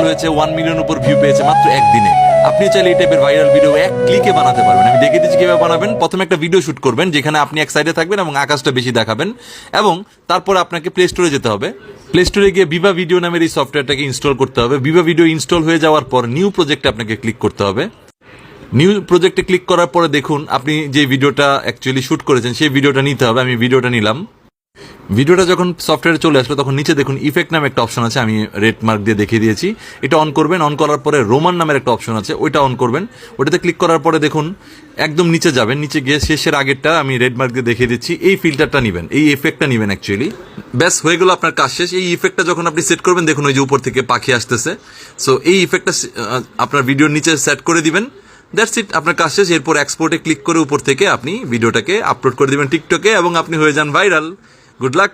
হয়েছে, 1 মিলিয়ন উপর ভিউ পেয়েছে মাত্র একদিনে। আপনি চাইলে এই টাইপের ভাইরাল ভিডিও এক ক্লিকে বানাতে পারবেন। আমি দেখিয়ে দিচ্ছি কিভাবে বানাবেন। প্রথমে একটা ভিডিও শুট করবেন যেখানে আপনি এক সাইডে থাকবেন এবং আকাশটা বেশি দেখাবেন, এবং তারপর আপনাকে প্লে স্টোরে যেতে হবে। প্লে স্টোরে গিয়ে ভিভা ভিডিও নামের এই সফটওয়্যারটাকে ইনস্টল করতে হবে। ভিভা ভিডিও ইনস্টল হয়ে যাওয়ার পর নিউ প্রজেক্টে আপনাকে ক্লিক করতে হবে। নিউ প্রজেক্টে ক্লিক করার পরে দেখুন আপনি যে ভিডিওটা অ্যাকচুয়ালি শুট করেছেন সেই ভিডিওটা নিতে হবে। আমি ভিডিওটা নিলাম। ভিডিওটা যখন সফটওয়্যারে চলে আসলো তখন নিচে দেখুন ইফেক্ট নামে একটা অপশন আছে, আমি রেড মার্ক দিয়ে দেখিয়ে দিয়েছি। এটা অন করবেন। অন করার পরে রোমান নামের একটা অপশন আছে, ওইটা অন করবেন। ওটাতে ক্লিক করার পরে দেখুন একদম নিচে যাবেন। নিচে গিয়ে শেষের আগেরটা আমি রেড মার্ক দিয়ে দেখিয়ে দিচ্ছি, এই ফিল্টারটা নেবেন, এই এফেক্টটা নেবেন অ্যাকচুয়ালি। ব্যাস হয়ে গেল আপনার কাজ শেষ। এই ইফেক্টটা যখন আপনি সেট করবেন দেখুন ওই যে উপর থেকে পাখি আসতেছে। সো এই ইফেক্টটা আপনার ভিডিওর নিচে সেট করে দিবেন। দ্যাটস ইট, আপনার কাজ শেষ। এরপর এক্সপোর্টে ক্লিক করে উপর থেকে আপনি ভিডিওটাকে আপলোড করে দিবেন টিকটকে এবং আপনি হয়ে যান ভাইরাল। Good luck.